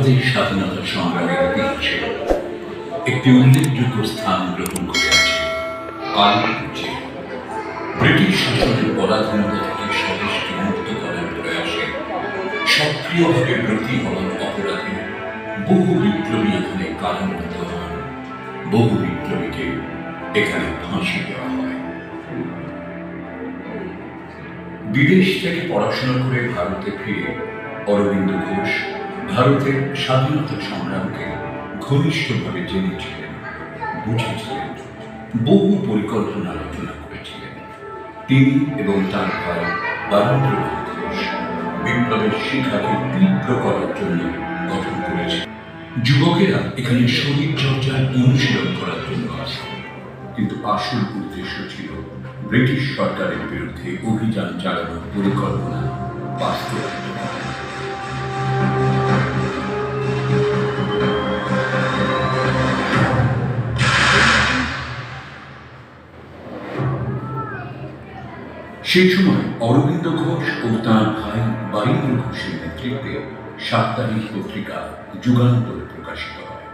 ভারতের স্বাধীনতা সংগ্রামের ইতিহাসে একটি উল্লেখযোগ্য স্থান গ্রহণ করে আছে আলিপুর জেলা। ব্রিটিশ শাসনের পরাধীনতা থেকে স্বদেশকে মুক্ত করার প্রয়াসে সক্রিয়ভাবে ব্রতী হওয়ার অপরাধে বহু বিপ্লবী এখানে কারারুদ্ধ হন। বহু বিপ্লবীকে এখানে ফাঁসি দেওয়া হয়। বিদেশ থেকে পড়াশোনা করে ভারতে ফিরে অরবিন্দ ঘোষ ভারতের স্বাধীনতা সংগ্রামকে ঘনিষ্ঠভাবে জেনেছিলেন, বুঝেছিলেন, বহু পরিকল্পনা রচনা করেছিলেন। তিনি এবং তার ভাই বারীন্দ্রনাথ ঘোষ বিপ্লবের শিক্ষাকে তীব্র করার জন্য গঠন করেছেন। যুবকেরা এখানে শরীর চর্চার অনুশীলন করার জন্য আসে, কিন্তু আসল উদ্দেশ্য ছিল ব্রিটিশ সরকারের বিরুদ্ধে অভিযান চালানোর পরিকল্পনা বাস্তবায়িত করা। সেই সময় অরবিন্দ ঘোষ ও তাঁর ভাই বারীন্দ্র ঘোষের নেতৃত্বে সাপ্তাহিক পত্রিকা যুগান্তর প্রকাশিত হয়।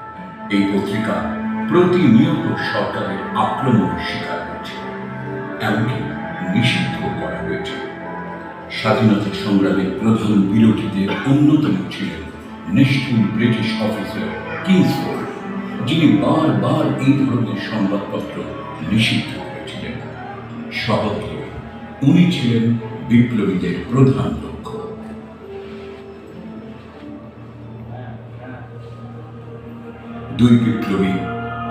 এই পত্রিকা প্রতিনিয়ত সরকারের আক্রমণের শিকার হয়েছে, এমনকি নিষিদ্ধ করা হয়েছে। স্বাধীনতা সংগ্রামের প্রধান বিরোধীদের অন্যতম ছিলেন নিষ্ঠুর ব্রিটিশ অফিসার কিংসফোর্ড, যিনি বারবার এই ধরনের সংবাদপত্র নিষিদ্ধ করেছিলেন। সহজে উনি ছিলেন বিপ্লবীদের প্রধান লক্ষ্য। দুই বিপ্লবী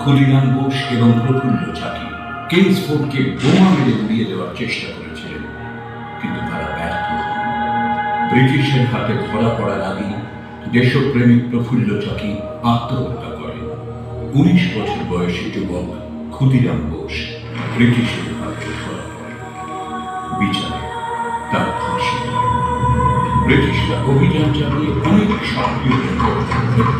ক্ষুদিরাম বোস এবং প্রফুল্ল চাকি কিংসফোর্ডকে বোমা মেরে উড়িয়ে দেওয়ার চেষ্টা করেছিলেন, কিন্তু তারা ব্যর্থ হন। ব্রিটিশের হাতে ধরা পড়ার আগেই দেশপ্রেমিক প্রফুল্ল চাকি আত্মহত্যা করেন। 19 বছর বয়সী যুবক ক্ষুদিরাম বোস ব্রিটিশের হাতে ধরা পড়ে। বিচারে তার ফাঁসি হয়। ব্রিটিশরা অভিযান চালিয়ে অনেক সক্রিয় গ্রেপ্তার করে।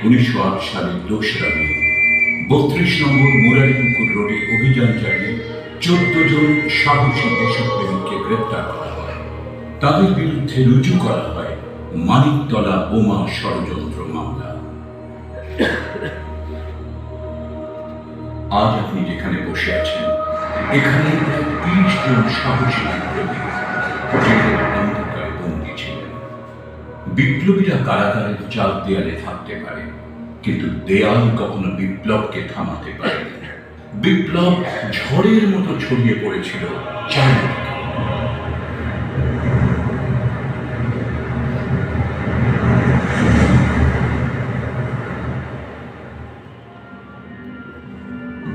1908 সালের 2রা মে 32 নম্বর মুরারিপুকুর রোডে অভিযান চালিয়ে 14 জন সাহসী দেশপ্রেমিককে গ্রেপ্তার করা হয়। তাদের বিরুদ্ধে রুজু করা হয় মানিকতলা বোমা ষড়যন্ত্র মামলা। আজ আপনি যেখানে বসে আছেন, এখানে প্রায় 30 জন সাহসী বিপ্লবী জেলের অন্ধকারে বন্দী ছিলেন। বিপ্লবীরা কারাগারের চার দেয়ালে থাকতে পারে, কিন্তু দেয়াল কখনো বিপ্লবকে থামাতে পারে না। বিপ্লব ঝড়ের মতো ছড়িয়ে পড়েছিল চারিদিকে।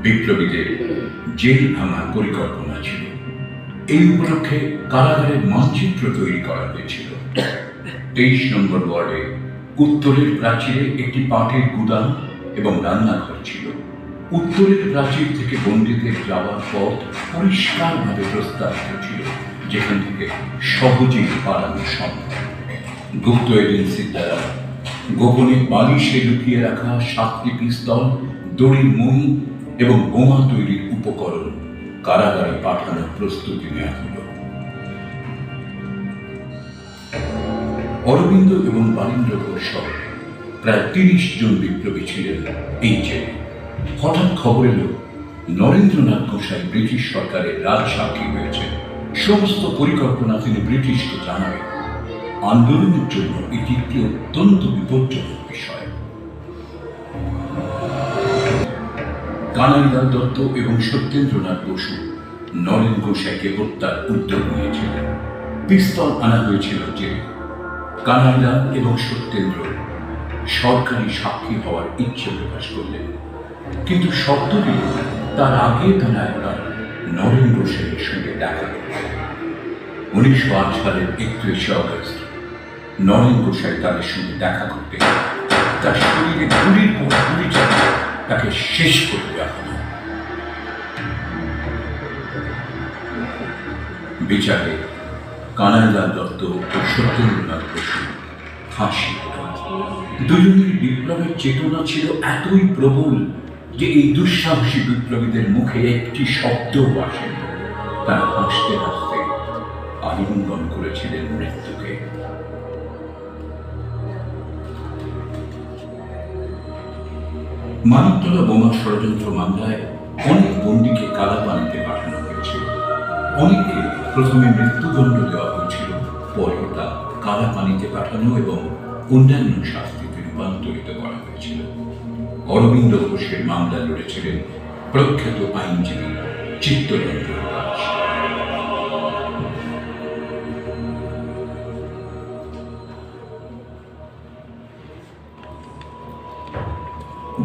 বিপ্লবীদের জেল ভাঙার পরিকল্পনা ছিল। এই উপলক্ষে কারাগারের মানচিত্র তৈরি করা হয়েছিল। 23 নম্বর ওয়ার্ডে উত্তরের প্রাচীরে একটি পাটের গুদাম এবং রান্নাঘর ছিল। উত্তরের প্রাচীর থেকে বন্দীদের যাওয়ার পথ পরিষ্কারভাবে প্রস্তাবিত ছিল, যেখান থেকে সহজেই পালানো সম্ভব। গুপ্ত এজেন্সির দ্বারা গোপনে বালিশে লুকিয়ে রাখা 7টি পিস্তল, দড়ির মই এবং বোমা তৈরির উপকরণ কারাগারে পাঠানোর প্রস্তুতি নেওয়া হল। অরবিন্দ এবং বারীন্দ্র ঘোষ সহ প্রায় 30 জন বিপ্লবী ছিলেন এই জেলে। হঠাৎ খবর এলো নরেন্দ্রনাথ গোসাই ব্রিটিশ সরকারের রাজসাক্ষী হয়েছেন। সমস্ত পরিকল্পনা তিনি ব্রিটিশকে জানাবেন। আন্দোলনের জন্য এটি একটি অত্যন্ত বিপজ্জনক বিষয়। কানাইলাল দত্ত এবং সত্যেন্দ্রনাথ বসু নরেন গোসাইকে হত্যার উদ্যোগ নিয়েছিলেন। পিস্তল আনা হয়েছিল জেলে। কানাইলাল এবং সত্যেন্দ্র সরকারি সাক্ষী হওয়ার ইচ্ছে প্রকাশ করলেন, কিন্তু শর্ত দিল তার আগে তারা একবার নরেন গোসাইয়ের সঙ্গে দেখা করলেন। 1908 সালের 31 অগস্ট নরেন গোসাই তাদের সঙ্গে দেখা করতে তার শরীরে গুলির পর গুলি চালিয়ে তাকে শেষ করে দেওয়া হলো। বিচারে কানাইলাল দত্ত ও সত্যেন্দ্রনাথ বসু ফাঁসি। দুজনের বিপ্লবের চেতনা ছিল এতই প্রবল যে এই দুঃসাহসী বিপ্লবীদের মুখে একটি শব্দও আসেনি। তারা হাসতে হাসতে আলিঙ্গন করেছিলেন মৃত্যুকে। মানিকতলা বোমা ষড়যন্ত্র মামলায় অনেক বন্দীকে কালাপানিতে পাঠানো হয়েছে। অনেককে প্রথমে মৃত্যুদণ্ড দেওয়া হয়েছিল, পরে তা কালাপানিতে পাঠানো এবং অন্যান্য শাস্তিতে রূপান্তরিত করা হয়েছিল। অরবিন্দ ঘোষের মামলা লড়েছিলেন প্রখ্যাত আইনজীবী চিত্তরঞ্জন দাস।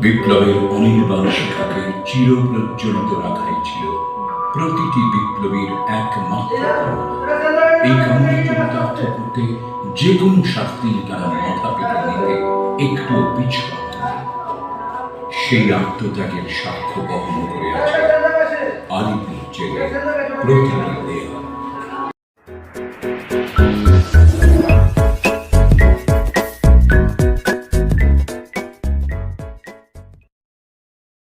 বিপ্লবের অনির্বাণ শিখাকে চিরপ্রজ্বলিত রাখাই ছিল প্রতিটি বিপ্লবীর একমাত্র কামনা। এই কামনা চরিতার্থ করতে যে কোনো শাস্তি তারা মাথা পেতে নিতে একটু পিছু হত না। সেই আত্মত্যাগের সাক্ষ্য বহন করে আছে আলিপুর জেলের প্রতিটি দেহ।